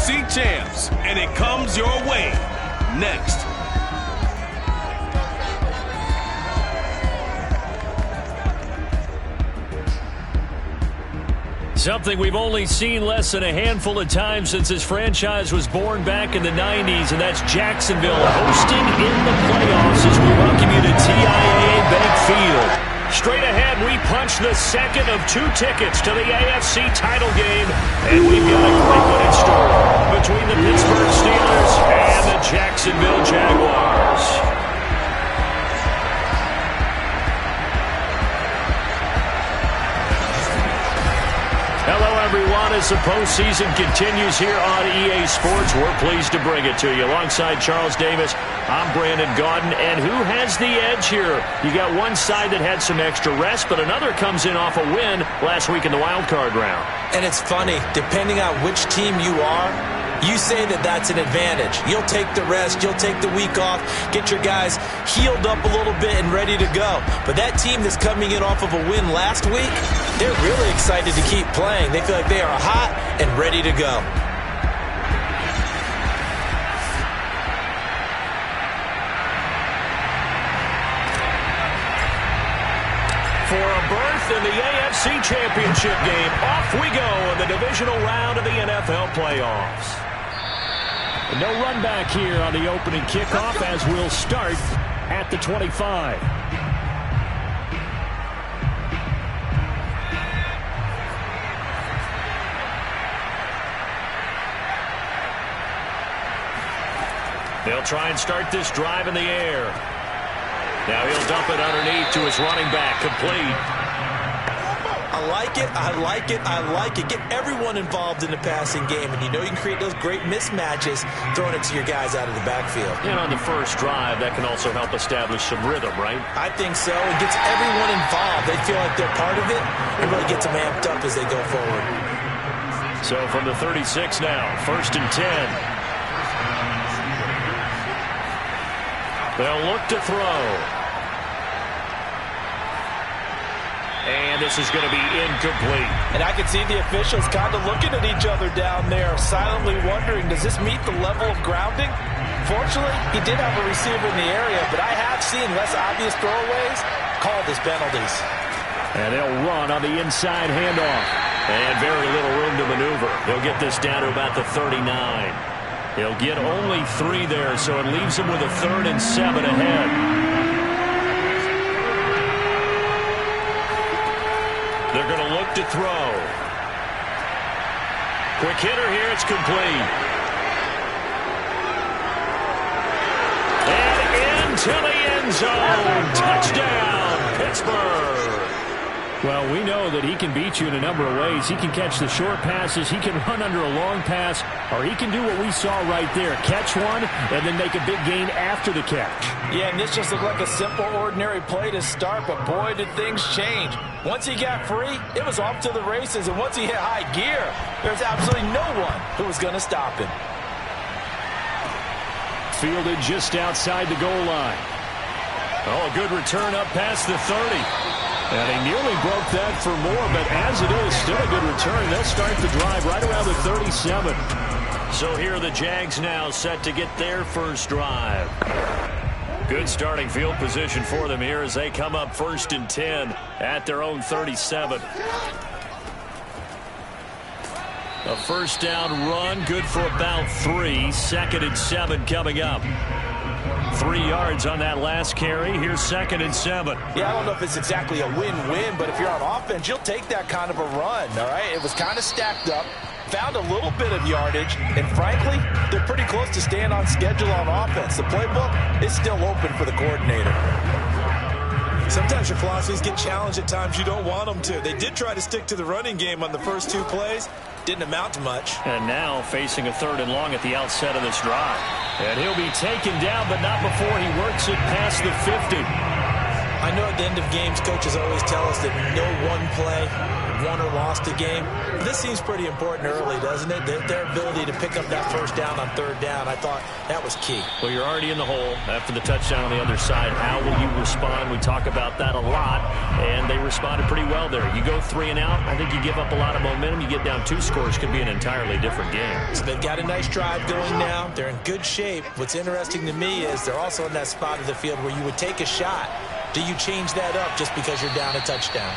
AFC champs, and it comes your way next. Something we've only seen less than a handful of times since this franchise was born back in the 90s, and that's Jacksonville hosting in the playoffs as we welcome you to TIAA Bank Field. Straight ahead, we punch the second of 2 tickets to the AFC title game, and we've got a great one in store between the Pittsburgh Steelers and the Jacksonville Jaguars. Hello, everyone. As the postseason continues here on EA Sports, we're pleased to bring it to you. Alongside Charles Davis, I'm Brandon Gaudin. And who has the edge here? You got one side that had some extra rest, but another comes in off a win last week in the wild card round. And it's funny, depending on which team you are, you say that that's an advantage. You'll take the rest, you'll take the week off, get your guys healed up a little bit and ready to go. But that team that's coming in off of a win last week, they're really excited to keep playing. They feel like they are hot and ready to go. For a berth in the AFC Championship game, off we go in the divisional round of the NFL playoffs. No run back here on the opening kickoff as we'll start at the 25. They'll try and start this drive in the air. Now he'll dump it underneath to his running back, complete. I like it, I like it, I like it. Get everyone involved in the passing game, and you know you can create those great mismatches throwing it to your guys out of the backfield. And on the first drive, that can also help establish some rhythm, right? I think so. It gets everyone involved. They feel like they're part of it, and really gets them amped up as they go forward. So from the 36 now, 1st and 10. They'll look to throw. And this is going to be incomplete. And I can see the officials kind of looking at each other down there, silently wondering, does this meet the level of grounding? Fortunately, he did have a receiver in the area, but I have seen less obvious throwaways called as penalties. And they'll run on the inside handoff. And very little room to maneuver. They'll get this down to about the 39. He'll get only 3 there, so it leaves him with a 3rd and 7 ahead. They're going to look to throw. Quick hitter here, it's complete. And into the end zone. Touchdown, Pittsburgh. Well, we know that he can beat you in a number of ways. He can catch the short passes, he can run under a long pass, or he can do what we saw right there, catch one and then make a big gain after the catch. Yeah, and this just looked like a simple, ordinary play to start, but boy, did things change. Once he got free, it was off to the races, and once he hit high gear, there's absolutely no one who was going to stop him. Fielded just outside the goal line. Oh, a good return up past the 30. And he nearly broke that for more, but as it is, still a good return. They'll start the drive right around the 37. So here are the Jags now set to get their first drive. Good starting field position for them here as they come up 1st and 10 at their own 37. A first down run, good for about 3. 2nd and 7 coming up. 3 yards on that last carry. Here's 2nd and 7. Yeah, I don't know if it's exactly a win-win, but if you're on offense, you'll take that kind of a run, all right? It was kind of stacked up, found a little bit of yardage, and frankly, they're pretty close to staying on schedule on offense. The playbook is still open for the coordinator. Sometimes your philosophies get challenged at times you don't want them to. They did try to stick to the running game on the first 2 plays. Didn't amount to much. And now facing a 3rd and long at the outset of this drive. And he'll be taken down, but not before he works it past the 50. I know at the end of games, coaches always tell us that no one play, won or lost a game. This seems pretty important early, doesn't it? Their ability to pick up that first down on third down, I thought that was key. Well, you're already in the hole after the touchdown on the other side. How will you respond? We talk about that a lot, and they responded pretty well there. You go 3 and out, I think you give up a lot of momentum. You get down 2 scores, could be an entirely different game. So they've got a nice drive going now. They're in good shape. What's interesting to me is they're also in that spot of the field where you would take a shot. Do you change that up just because you're down a touchdown?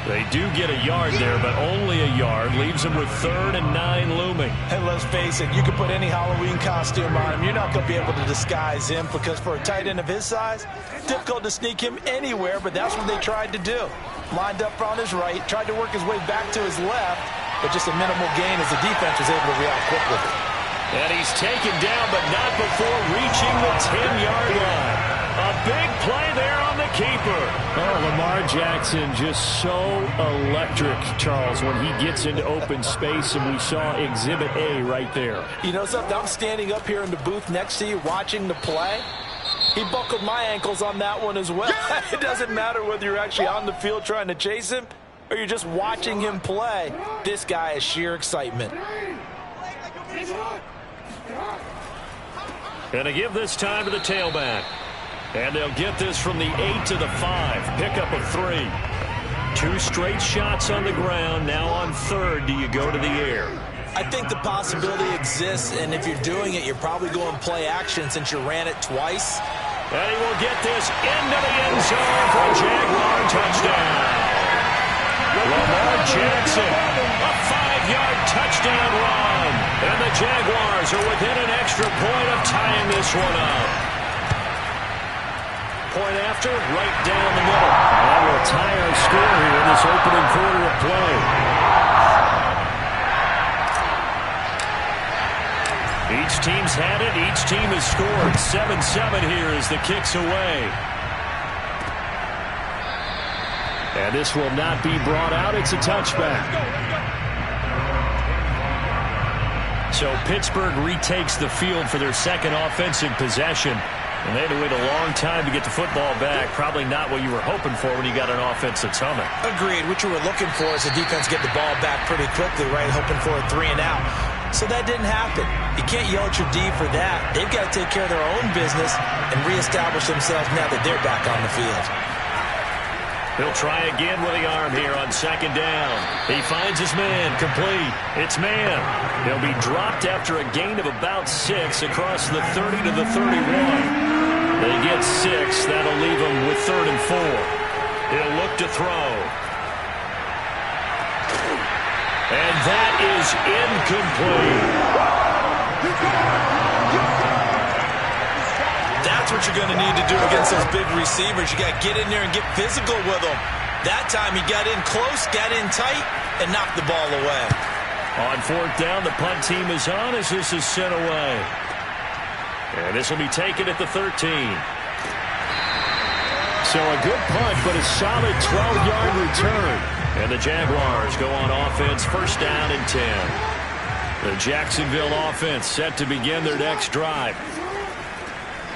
They do get a yard there, but only a yard. Leaves them with 3rd and 9 looming. And let's face it, you can put any Halloween costume on him. You're not going to be able to disguise him because for a tight end of his size, difficult to sneak him anywhere, but that's what they tried to do. Lined up on his right, tried to work his way back to his left, but just a minimal gain as the defense was able to react quickly. And he's taken down, but not before reaching the 10-yard line. A big play there on the keeper. Oh, Lamar Jackson just so electric, Charles, when he gets into open space, and we saw Exhibit A right there. You know something? I'm standing up here in the booth next to you watching the play. He buckled my ankles on that one as well. It doesn't matter whether you're actually on the field trying to chase him or you're just watching him play. This guy is sheer excitement. Gonna give this time to the tailback. And they'll get this from the 8 to the 5. Pickup of 3. 2 straight shots on the ground. Now on 3rd, do you go to the air? I think the possibility exists, and if you're doing it, you're probably going play action since you ran it twice. And he will get this into the end zone for a Jaguar touchdown. Lamar Jackson, a 5-yard touchdown run. And the Jaguars are within an extra point of tying this one up. Point after, right down the middle. That will tie our score here in this opening quarter of play. Each team's had it. Each team has scored. 7-7 here as the kick's away. And this will not be brought out. It's a touchback. So Pittsburgh retakes the field for their second offensive possession. And they had to wait a long time to get the football back. Probably not what you were hoping for when you got an offense that's humming. Agreed. What you were looking for is the defense get the ball back pretty quickly, right? Hoping for a 3 and out. So that didn't happen. You can't yell at your D for that. They've got to take care of their own business and reestablish themselves now that they're back on the field. He'll try again with the arm here on 2nd down. He finds his man, complete. It's man. He'll be dropped after a gain of about 6 across the 30 to the 31. They get 6. That'll leave him with 3rd and 4. He'll look to throw. And that is incomplete. That's what you're going to need to do against those big receivers. You got to get in there and get physical with them. That time he got in close, got in tight, and knocked the ball away. On 4th down, the punt team is on as this is sent away. And this will be taken at the 13. So a good punt, but a solid 12-yard return. And the Jaguars go on offense, 1st down and 10. The Jacksonville offense set to begin their next drive.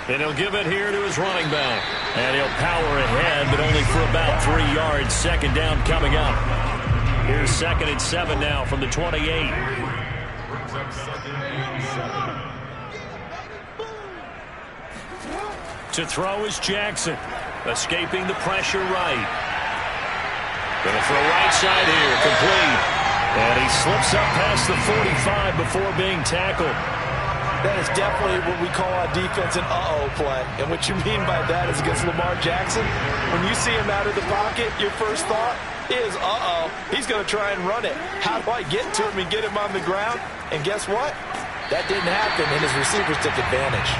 And he'll give it here to his running back. And he'll power ahead, but only for about 3 yards. 2nd down coming up. Here's 2nd and 7 now from the 28. To throw is Jackson. Escaping the pressure right. Gonna throw right side here, complete. And he slips up past the 45 before being tackled. That is definitely what we call our defense an uh-oh play. And what you mean by that is against Lamar Jackson, when you see him out of the pocket, your first thought is, uh-oh, he's going to try and run it. How do I get to him and get him on the ground? And guess what? That didn't happen, and his receivers took advantage.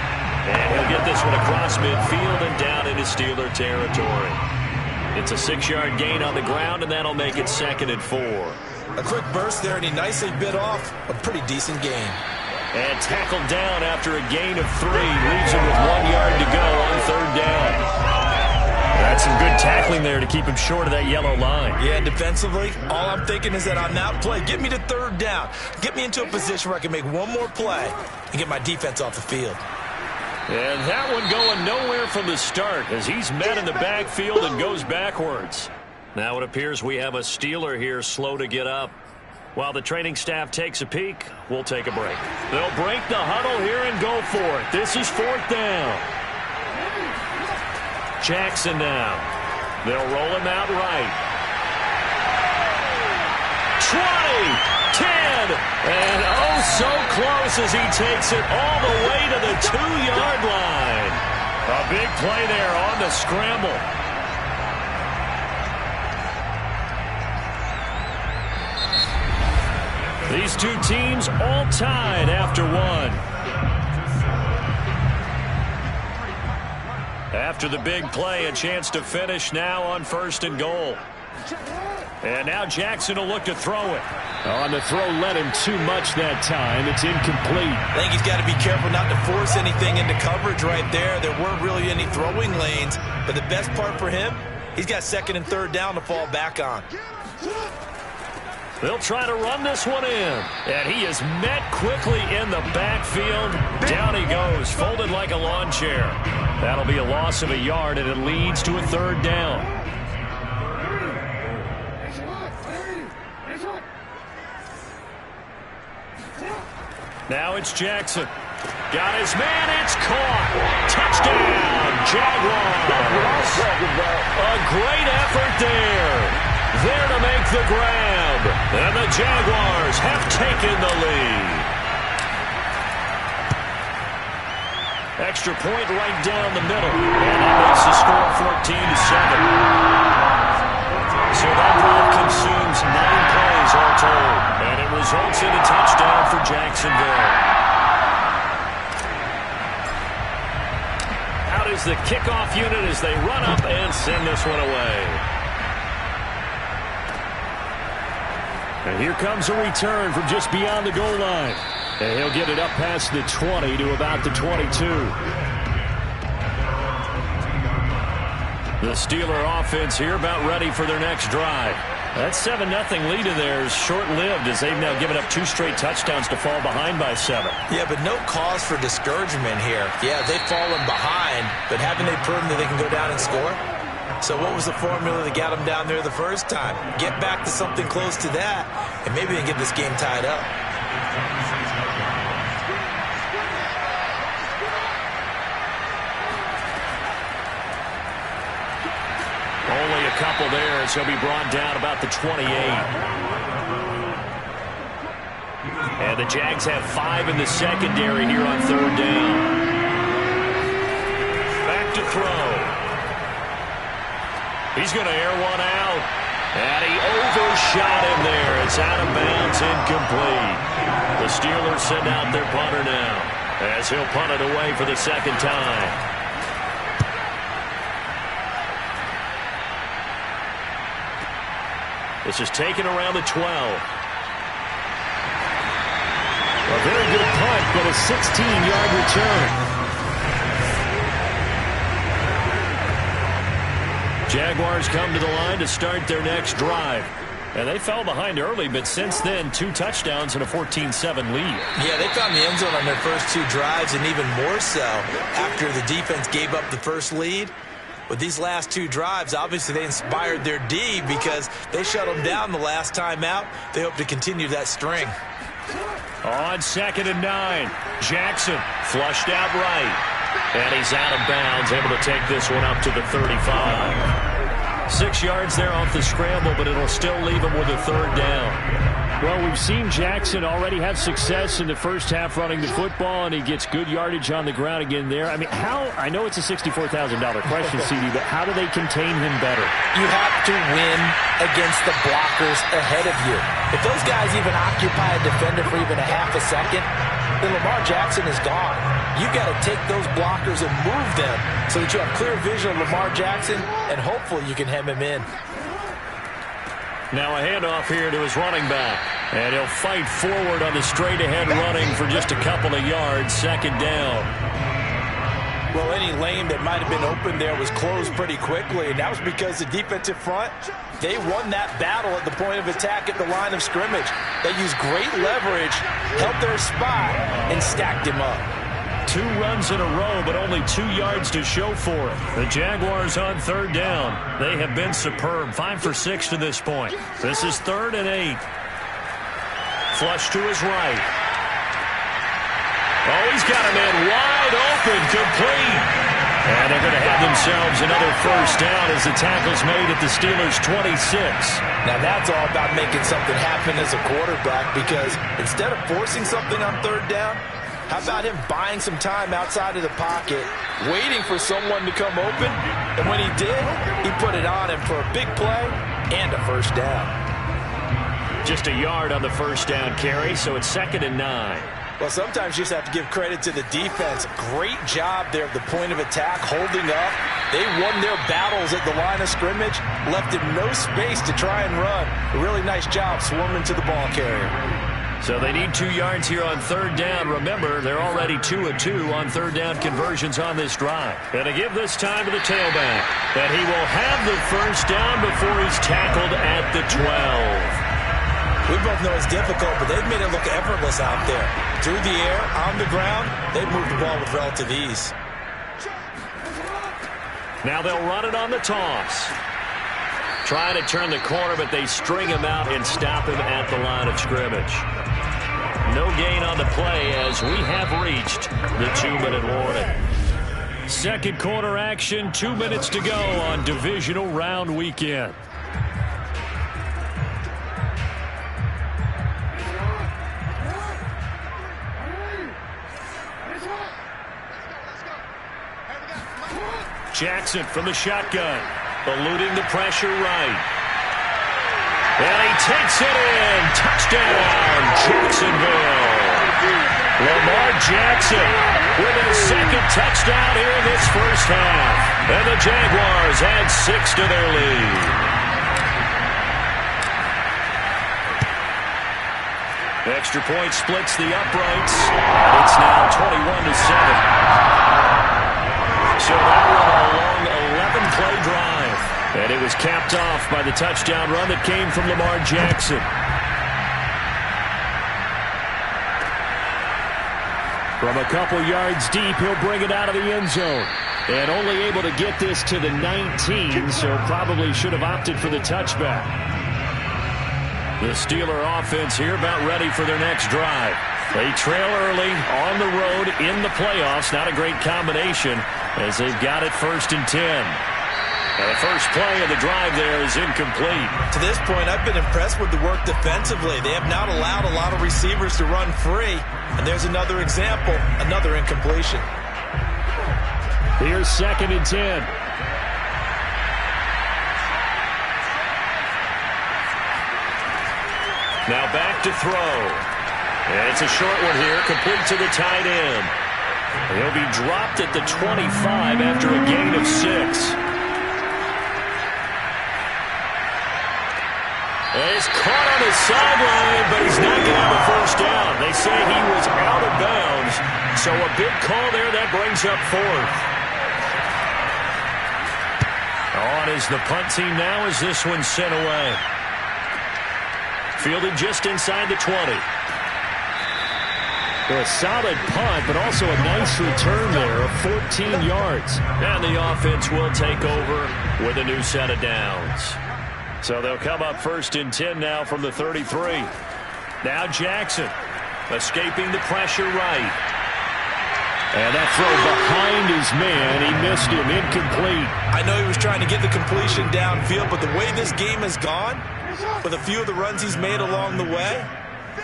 And he'll get this one across midfield and down into Steeler territory. It's a 6-yard gain on the ground, and that'll make it 2nd and 4. A quick burst there, and he nicely bit off a pretty decent gain. And tackled down after a gain of 3. Leaves him with 1 yard to go on 3rd down. That's some good tackling there to keep him short of that yellow line. Yeah, defensively, all I'm thinking is that on that play, get me to 3rd down. Get me into a position where I can make one more play and get my defense off the field. And that one going nowhere from the start as he's met in the backfield and goes backwards. Now it appears we have a Steeler here slow to get up. While the training staff takes a peek, we'll take a break. They'll break the huddle here and go for it. This is 4th down. Jackson now. They'll roll him out right. 20, 10, and oh so close as he takes it all the way to the 2-yard line. A big play there on the scramble. These two teams all tied after one. After the big play, a chance to finish now on 1st and goal. And now Jackson will look to throw it. On the throw, led him too much that time. It's incomplete. I think he's got to be careful not to force anything into coverage right there. There weren't really any throwing lanes. But the best part for him, he's got 2nd and 3rd down to fall back on. They'll try to run this one in. And he is met quickly in the backfield. Down he goes, folded like a lawn chair. That'll be a loss of a yard, and it leads to a 3rd down. Now it's Jackson. Got his man, it's caught. Touchdown, Jaguars. A great effort there. There to make the grab. And the Jaguars have taken the lead. Extra point right down the middle. And that makes the score 14-7. So that drive consumes 9 plays all told. And it results in a touchdown for Jacksonville. Out is the kickoff unit as they run up and send this one away. And here comes a return from just beyond the goal line. And he'll get it up past the 20 to about the 22. The Steeler offense here about ready for their next drive. That 7-0 lead of theirs short-lived as they've now given up 2 straight touchdowns to fall behind by 7. Yeah, but no cause for discouragement here. Yeah, they've fallen behind, but haven't they proven that they can go down and score? So what was the formula that got them down there the first time? Get back to something close to that, and maybe they can get this game tied up. Only a couple there as he'll be brought down about the 28. And the Jags have 5 in the secondary here on 3rd down. Back to throw. He's going to air one out. And he overshot him there. It's out of bounds, incomplete. The Steelers send out their punter now as he'll punt it away for the 2nd time. This is taken around the 12. A very good punt, but a 16-yard return. Jaguars come to the line to start their next drive. And they fell behind early, but since then, 2 touchdowns and a 14-7 lead. Yeah, they found the end zone on their first 2 drives, and even more so after the defense gave up the first lead. With these last 2 drives, obviously they inspired their D because they shut them down the last time out. They hope to continue that string. On 2nd and 9, Jackson flushed out right. And he's out of bounds, able to take this one up to the 35. 6 yards there off the scramble, but it'll still leave him with a 3rd down. Well, we've seen Jackson already have success in the first half running the football, and he gets good yardage on the ground again there. I mean, I know it's a $64,000 question, CD, but how do they contain him better? You have to win against the blockers ahead of you. If those guys even occupy a defender for even a half a second, then Lamar Jackson is gone. You've got to take those blockers and move them so that you have clear vision of Lamar Jackson, and hopefully you can hem him in. Now a handoff here to his running back. And he'll fight forward on the straight-ahead running for just a couple of yards. 2nd down. Well, any lane that might have been open there was closed pretty quickly, and that was because the defensive front, they won that battle at the point of attack at the line of scrimmage. They used great leverage, held their spot, and stacked him up. 2 runs in a row, but only 2 yards to show for it. The Jaguars on 3rd down. They have been superb. 5 for 6 to this point. This is 3rd and 8. Flush to his right. Oh, he's got a man wide open, complete. And they're going to have themselves another first down as the tackle's made at the Steelers' 26. Now that's all about making something happen as a quarterback, because instead of forcing something on 3rd down, how about him buying some time outside of the pocket, waiting for someone to come open, and when he did, he put it on him for a big play and a first down. Just a yard on the first down carry, so it's 2nd and 9. Well, sometimes you just have to give credit to the defense. Great job there at the point of attack, holding up. They won their battles at the line of scrimmage, left him no space to try and run. A really nice job swarming to the ball carrier. So they need 2 yards here on 3rd down. Remember, they're already 2 of 2 on 3rd down conversions on this drive. And to give this time to the tailback, that he will have the first down before he's tackled at the 12. We both know it's difficult, but they've made it look effortless out there. Through the air, on the ground, they've moved the ball with relative ease. Now they'll run it on the toss. Trying to turn the corner, but they string him out and stop him at the line of scrimmage. No gain on the play as we have reached the 2-minute warning. Second quarter action, 2 minutes to go on divisional round weekend. Jackson from the shotgun, eluding the pressure right. And he takes it in. Touchdown, Jacksonville. Lamar Jackson with his 2nd touchdown here in this first half. And the Jaguars add 6 to their lead. Extra point splits the uprights. And it's now 21-7. So that was a long 11-play drive. And it was capped off by the touchdown run that came from Lamar Jackson. From a couple yards deep, he'll bring it out of the end zone. And only able to get this to the 19, so probably should have opted for the touchback. The Steeler offense here about ready for their next drive. They trail early on the road in the playoffs. Not a great combination as they've got it 1st and 10. And the first play of the drive there is incomplete. To this point, I've been impressed with the work defensively. They have not allowed a lot of receivers to run free. And there's another example, another incompletion. Here's 2nd and 10. Now back to throw. And it's a short one here, complete to the tight end. He'll be dropped at the 25 after a gain of 6. And he's caught on the sideline, but he's not going to have a first down. They say he was out of bounds, so a big call there that brings up 4th. On is the punt team now as this one's sent away. Fielded just inside the 20. A solid punt, but also a nice return there of 14 yards. And the offense will take over with a new set of downs. So they'll come up 1st and 10 now from the 33. Now Jackson escaping the pressure right. And that throw behind his man, he missed him, incomplete. I know he was trying to get the completion downfield, but the way this game has gone, with a few of the runs he's made along the way,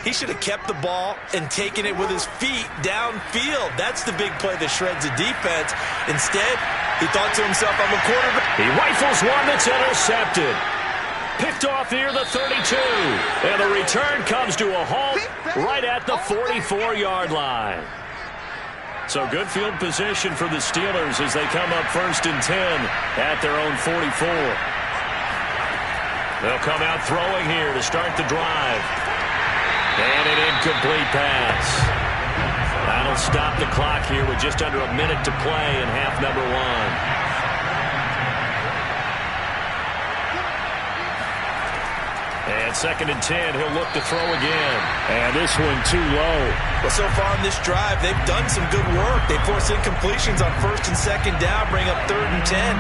he should have kept the ball and taken it with his feet downfield. That's the big play that shreds the defense. Instead, he thought to himself, I'm a quarterback. He rifles one that's intercepted. Picked off near the 32. And the return comes to a halt right at the 44-yard line. So good field position for the Steelers as they come up 1st and 10 at their own 44. They'll come out throwing here to start the drive. And an incomplete pass. That'll stop the clock here with just under a minute to play in half number 1. And 2nd and 10, he'll look to throw again. And this one too low. Well, so far in this drive, they've done some good work. They force incompletions on 1st and 2nd down, bring up 3rd and 10.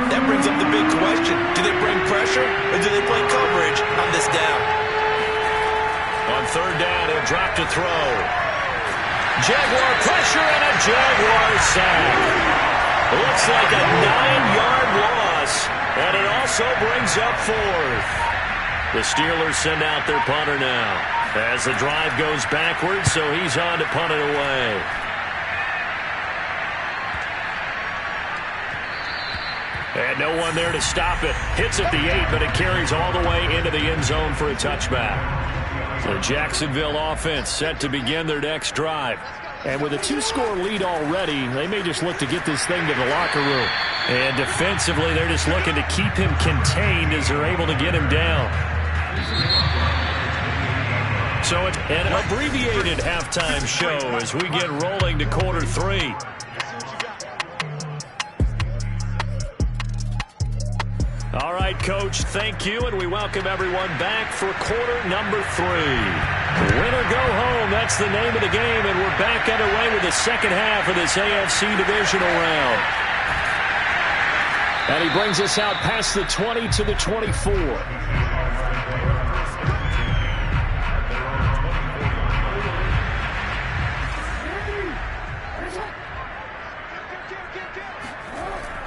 That brings up the big question. Do they bring pressure or do they play coverage on this down? On 3rd down, he'll drop to throw. Jaguar pressure and a Jaguar sack. Looks like a 9-yard loss, and it also brings up 4th. The Steelers send out their punter now as the drive goes backwards, so he's on to punt it away. And no one there to stop it. Hits at the 8, but it carries all the way into the end zone for a touchback. The Jacksonville offense set to begin their next drive. And with a 2-score lead already, they may just look to get this thing to the locker room. And defensively, they're just looking to keep him contained as they're able to get him down. So it's an abbreviated halftime show as we get rolling to quarter 3. All right, Coach, thank you, and we welcome everyone back for quarter number 3. Win or go home, that's the name of the game, and we're back underway with the second half of this AFC divisional round. And he brings us out past the 20 to the 24.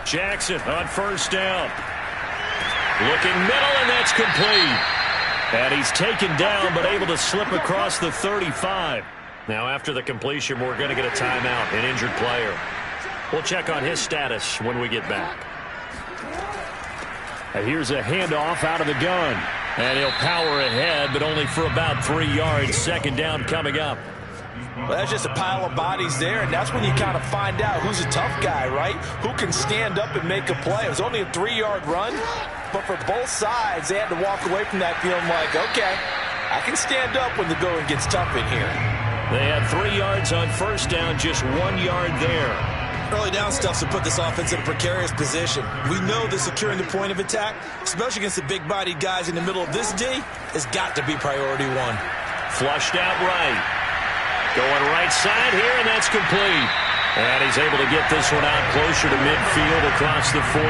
Jackson on 1st down. Looking middle, and that's complete. And he's taken down, but able to slip across the 35. Now, after the completion, we're going to get a timeout, an injured player. We'll check on his status when we get back. And here's a handoff out of the gun. And he'll power ahead, but only for about 3 yards. 2nd down coming up. Well, that's just a pile of bodies there, and that's when you kind of find out who's a tough guy, right? Who can stand up and make a play. It was only a 3-yard run, but for both sides, they had to walk away from that feeling like, okay, I can stand up when the going gets tough in here. They had 3 yards on 1st down, just 1 yard there. Early down stuff to put this offense in a precarious position. We know that securing the point of attack, especially against the big-bodied guys in the middle of this D, has got to be priority 1. Flushed out right. Going right side here, and that's complete. And he's able to get this one out closer to midfield across the 45.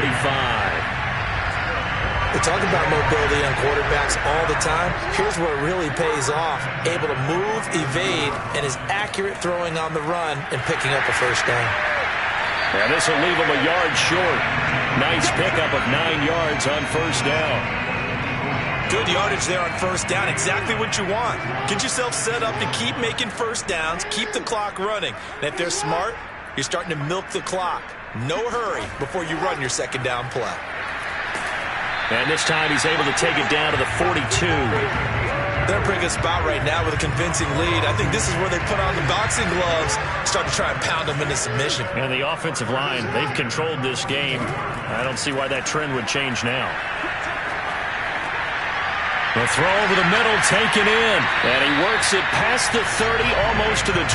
We talk about mobility on quarterbacks all the time. Here's where it really pays off. Able to move, evade, and is accurate throwing on the run and picking up a 1st down. And this will leave him a yard short. Nice pickup of 9 yards on 1st down. Good yardage there on 1st down. Exactly what you want. Get yourself set up to keep making 1st downs, keep the clock running. And if they're smart, you're starting to milk the clock. No hurry before you run your 2nd down play. And this time he's able to take it down to the 42. They're in a pretty good spot right now with a convincing lead. I think this is where they put on the boxing gloves, start to try and pound them into submission. And the offensive line, they've controlled this game. I don't see why that trend would change now. The throw over the middle, taken in. And he works it past the 30, almost to the 25.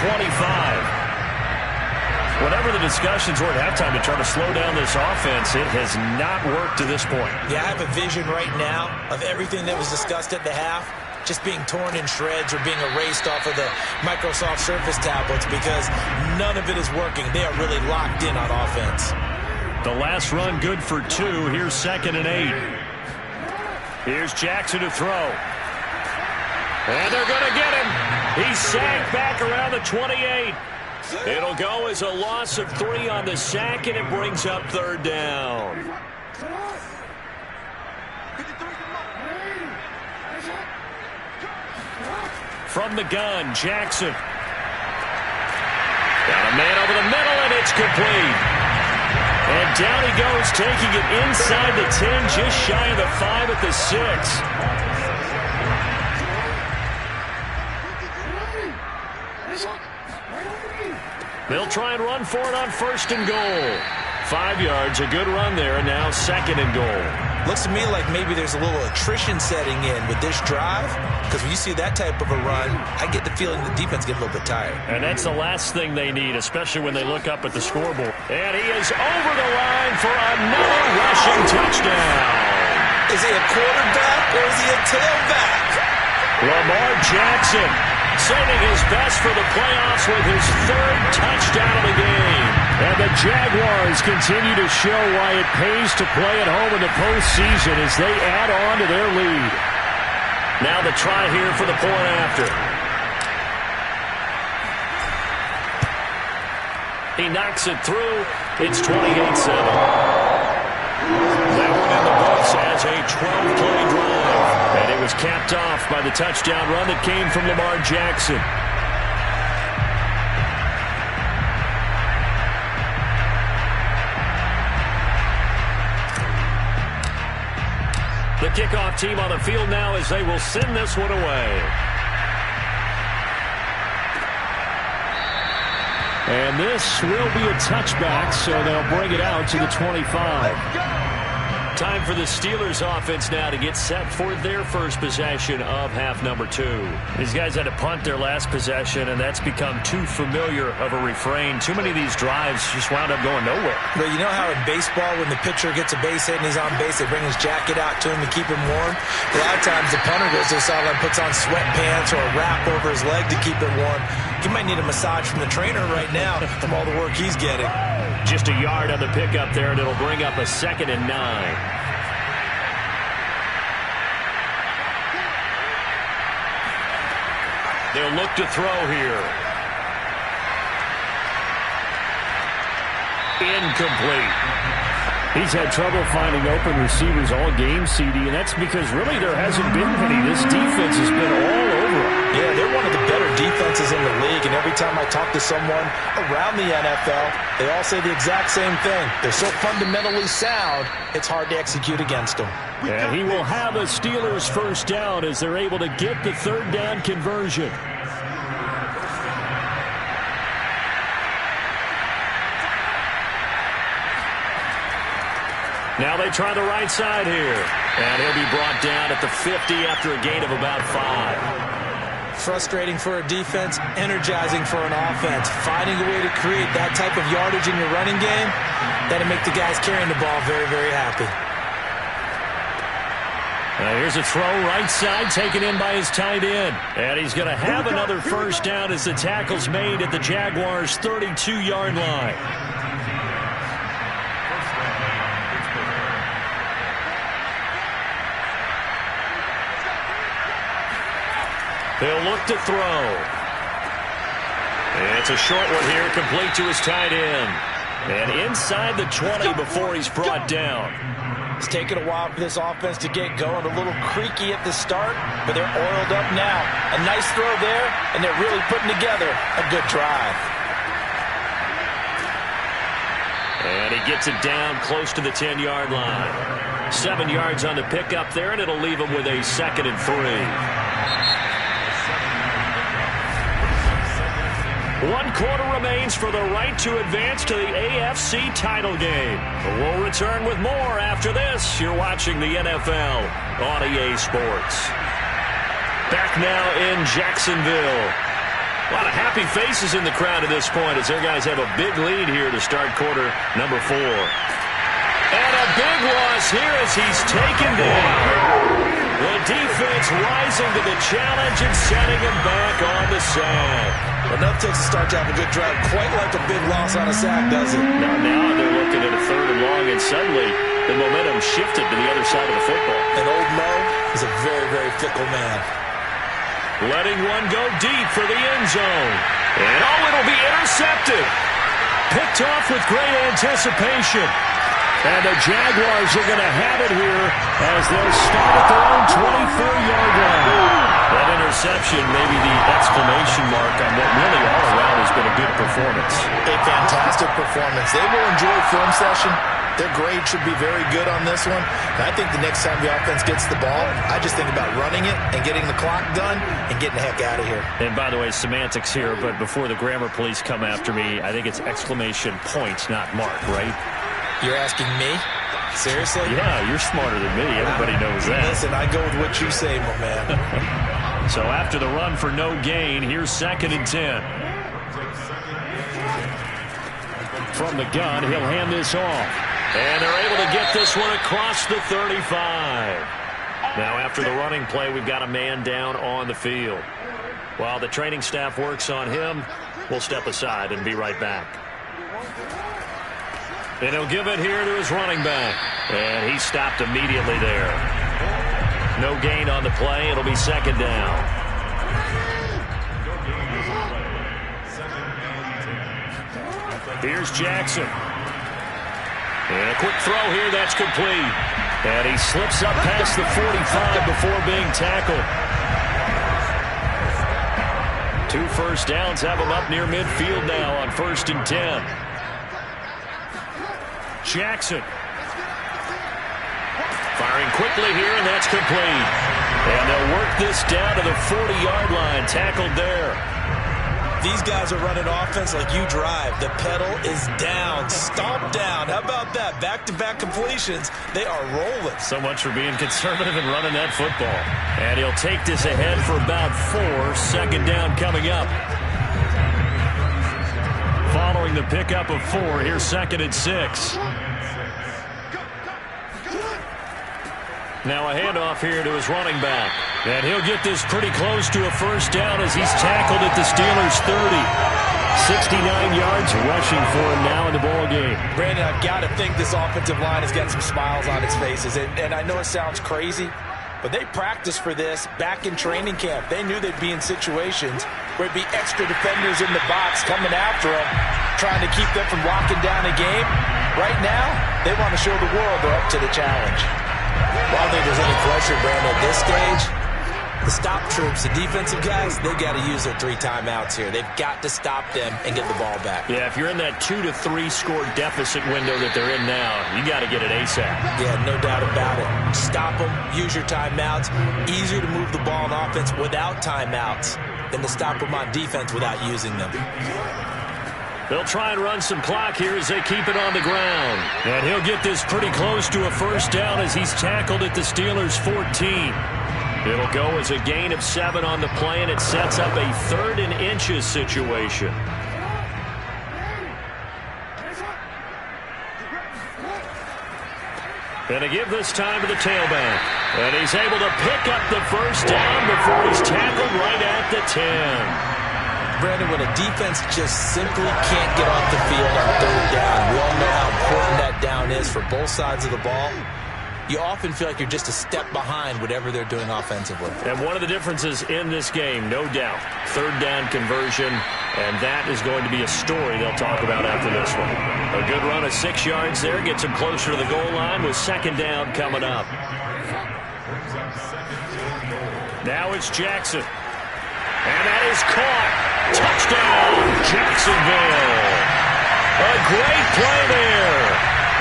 Whatever the discussions were at halftime to try to slow down this offense, it has not worked to this point. Yeah, I have a vision right now of everything that was discussed at the half just being torn in shreds or being erased off of the Microsoft Surface tablets because none of it is working. They are really locked in on offense. The last run good for 2. Here's 2nd and 8. Here's Jackson to throw. And they're going to get him. He's sacked back around the 28. It'll go as a loss of 3 on the sack, and it brings up 3rd down. From the gun, Jackson. Got a man over the middle, and it's complete. And down he goes, taking it inside the 10, just shy of the 5 at the 6. They'll try and run for it on 1st and goal. 5 yards, a good run there, and now 2nd and goal. Looks to me like maybe there's a little attrition setting in with this drive, because when you see that type of a run, I get the feeling the defense get a little bit tired. And that's the last thing they need, especially when they look up at the scoreboard. And he is over the line for another rushing touchdown. Is he a quarterback or is he a tailback? Lamar Jackson saving his best for the playoffs with his third touchdown of the game. And the Jaguars continue to show why it pays to play at home in the postseason as they add on to their lead. Now the try here for the point after. He knocks it through. It's 28-7. That one in the books as a 12-play drive. And it was capped off by the touchdown run that came from Lamar Jackson. The kickoff team on the field now as they will send this one away. And this will be a touchback, so they'll bring it out to the 25. Time for the Steelers offense now to get set for their first possession of half number 2. These guys had to punt their last possession, and that's become too familiar of a refrain. Too many of these drives just wound up going nowhere. But you know how in baseball, when the pitcher gets a base hit and he's on base, they bring his jacket out to him to keep him warm? A lot of times the punter goes to the sideline, puts on sweatpants or a wrap over his leg to keep it warm. He might need a massage from the trainer right now from all the work he's getting. Just a yard on the pickup there, and it'll bring up a 2nd and 9. They'll look to throw here. Incomplete. He's had trouble finding open receivers all game, CD, and that's because really there hasn't been many. This defense has been all over him. Yeah, they're one of the better defenses in the league, and every time I talk to someone around the NFL, they all say the exact same thing. They're so fundamentally sound, it's hard to execute against them. And he will have a Steelers first down as they're able to get the third down conversion. Now they try the right side here. And he'll be brought down at the 50 after a gain of about 5. Frustrating for a defense, energizing for an offense. Finding a way to create that type of yardage in your running game, that'll make the guys carrying the ball very, very happy. Here's a throw right side taken in by his tight end. And he's going to have another first down as the tackle's made at the Jaguars' 32-yard line. He'll look to throw. It's a short one here, complete to his tight end. And inside the 20 before he's brought down. It's taken a while for this offense to get going. A little creaky at the start, but they're oiled up now. A nice throw there, and they're really putting together a good drive. And he gets it down close to the 10-yard line. 7 yards on the pickup there, and it'll leave him with a 2nd and 3. 1 quarter remains for the right to advance to the AFC title game. We'll return with more after this. You're watching the NFL on EA Sports. Back now in Jacksonville. A lot of happy faces in the crowd at this point as their guys have a big lead here to start quarter number 4. And a big loss here as he's taken down. The defense rising to the challenge and setting him back on the sack. Enough takes a start to have a good drive. Quite like a big loss on a sack, does it? Now they're looking at a 3rd and long, and suddenly the momentum shifted to the other side of the football. And old Mo is a very, very fickle man. Letting one go deep for the end zone. And it'll be intercepted. Picked off with great anticipation. And the Jaguars are going to have it here as they'll start at their own 24-yard line. That interception, maybe the exclamation mark on what really all around has been a good performance. A fantastic performance. They will enjoy film session. Their grade should be very good on this one. And I think the next time the offense gets the ball, I just think about running it and getting the clock done and getting the heck out of here. And by the way, semantics here, but before the grammar police come after me, I think it's exclamation point, not mark, right? You're asking me? Seriously? Yeah, you're smarter than me. Everybody knows that. Listen, I go with what you say, my man. So after the run for no gain, here's 2nd and 10. From the gun, he'll hand this off. And they're able to get this one across the 35. Now after the running play, we've got a man down on the field. While the training staff works on him, we'll step aside and be right back. And he'll give it here to his running back. And he stopped immediately there. No gain on the play. It'll be second down. Here's Jackson. And a quick throw here. That's complete. And he slips up past the 45 before being tackled. 2 first downs have him up near midfield now on 1st and 10. Jackson. Firing quickly here, and that's complete. And they'll work this down to the 40-yard line. Tackled there. These guys are running offense like you drive. The pedal is down, stomped down. How about that? Back-to-back completions. They are rolling. So much for being conservative and running that football. And he'll take this ahead for about 4. Second down coming up. Following the pickup of 4, here's 2nd and 6. Now a handoff here to his running back. And he'll get this pretty close to a first down as he's tackled at the Steelers' 30. 69 yards rushing for him now in the ball game. Brandon, I've got to think this offensive line has got some smiles on its faces. And I know it sounds crazy, but they practiced for this back in training camp. They knew they'd be in situations where it'd be extra defenders in the box coming after them, trying to keep them from locking down a game. Right now, they want to show the world they're up to the challenge. Well, I don't think there's any question, Brandon, at this stage. The stop troops, the defensive guys, they've got to use their 3 timeouts here. They've got to stop them and get the ball back. Yeah, if you're in that 2 to 3 score deficit window that they're in now, you got to get it ASAP. Yeah, no doubt about it. Stop them, use your timeouts. Easier to move the ball on offense without timeouts than to stop them on defense without using them. They'll try and run some clock here as they keep it on the ground. And he'll get this pretty close to a first down as he's tackled at the Steelers' 14. It'll go as a gain of 7 on the play, and it sets up a 3rd and inches situation. And to give this time to the tailback. And he's able to pick up the first down before he's tackled right at the 10. Brandon, when a defense just simply can't get off the field on 3rd down, we all know how important that down is for both sides of the ball. You often feel like you're just a step behind whatever they're doing offensively. And one of the differences in this game, no doubt, 3rd down conversion, and that is going to be a story they'll talk about after this one. A good run of 6 yards there gets him closer to the goal line with 2nd down coming up. Now it's Jackson. And that is caught. Touchdown, Jacksonville. A great play there.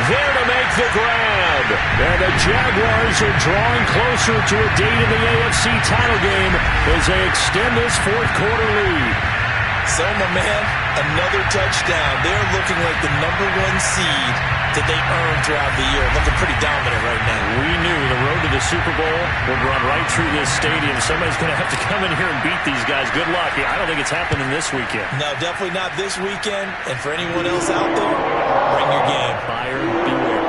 There to make the grab. And the Jaguars are drawing closer to a date in the AFC title game as they extend this 4th quarter lead. So, my man, another touchdown. They're looking like the #1 seed that they earned throughout the year. Looking pretty dominant right now. We knew the road to the Super Bowl would run right through this stadium. Somebody's going to have to come in here and beat these guys. Good luck. I don't think it's happening this weekend. No, definitely not this weekend. And for anyone else out there, bring your game. Buyer beware.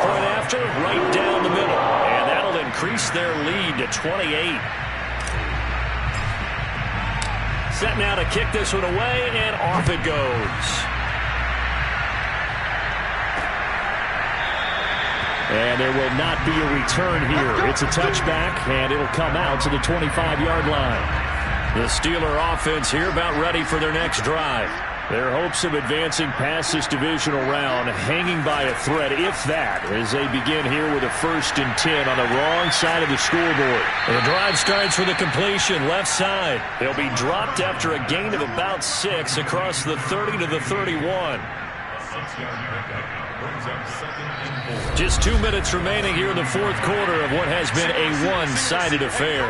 Point after, right down the middle. And that'll increase their lead to 28. Set now to kick this one away, and off it goes. And there will not be a return here. It's a touchback, and it'll come out to the 25-yard line. The Steeler offense here about ready for their next drive. Their hopes of advancing past this divisional round hanging by a thread, if that, as they begin here with a 1st and 10 on the wrong side of the scoreboard. And the drive starts with a completion left side. They'll be dropped after a gain of about 6 across the 30 to the 31. Just 2 minutes remaining here in the 4th quarter of what has been a one-sided affair.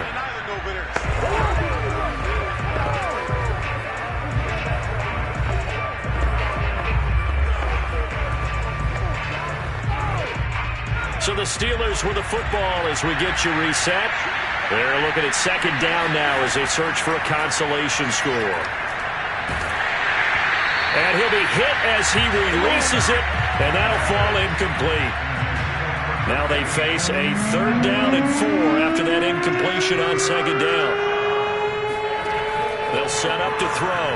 So the Steelers with the football as we get you reset. They're looking at 2nd down now as they search for a consolation score. And he'll be hit as he releases it And that'll fall incomplete. Now they face a 3rd down and 4 after that incompletion on 2nd down. They'll set up to throw.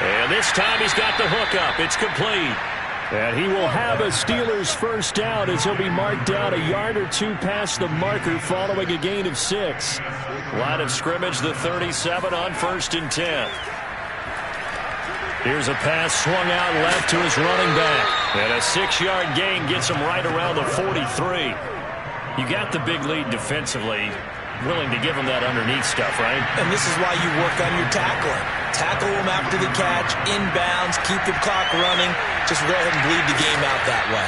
And this time he's got the hook up. It's complete. And he will have a Steelers 1st down as he'll be marked down a yard or 2 past the marker following a gain of 6. Line of scrimmage, the 37 on 1st and 10. Here's a pass swung out left to his running back. And a 6-yard gain gets him right around the 43. You got the big lead defensively. Willing to give him that underneath stuff, right? And this is why you work on your tackling. Tackle him after the catch, inbounds, keep the clock running. Just go ahead and bleed the game out that way.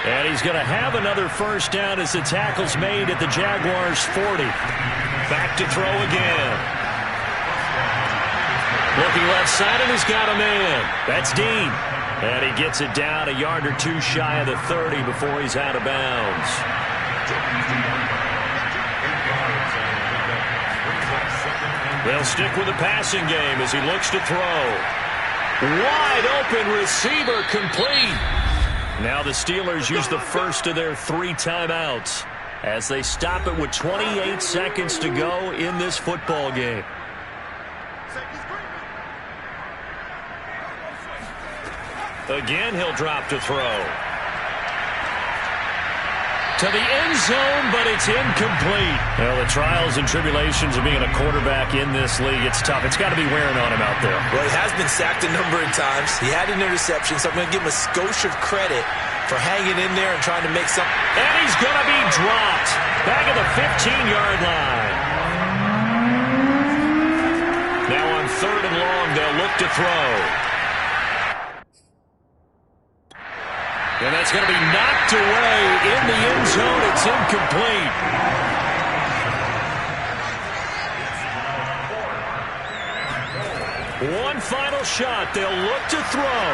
And he's going to have another 1st down as the tackle's made at the Jaguars' 40. Back to throw again. Looking left side, and he's got a man. That's Dean. And he gets it down a yard or 2 shy of the 30 before he's out of bounds. They'll stick with the passing game as he looks to throw. Wide open receiver, complete. Now the Steelers use the first of their 3 timeouts as they stop it with 28 seconds to go in this football game. Again, he'll drop to throw. To the end zone, but it's incomplete. Well, the trials and tribulations of being a quarterback in this league, it's tough. It's got to be wearing on him out there. Well, he has been sacked a number of times. He had an interception, so I'm going to give him a skosh of credit for hanging in there and trying to make something. And he's going to be dropped. Back at the 15-yard line. Now on 3rd and long, they'll look to throw. And that's going to be knocked away in the end zone. It's incomplete. One final shot. They'll look to throw.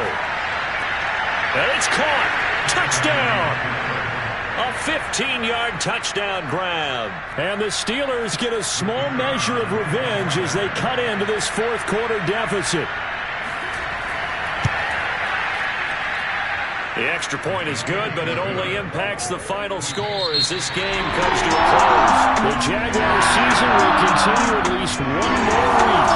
And it's caught. Touchdown. A 15-yard touchdown grab. And the Steelers get a small measure of revenge as they cut into this 4th quarter deficit. The extra point is good, but it only impacts the final score as this game comes to a close. The Jaguars season will continue at least 1 more week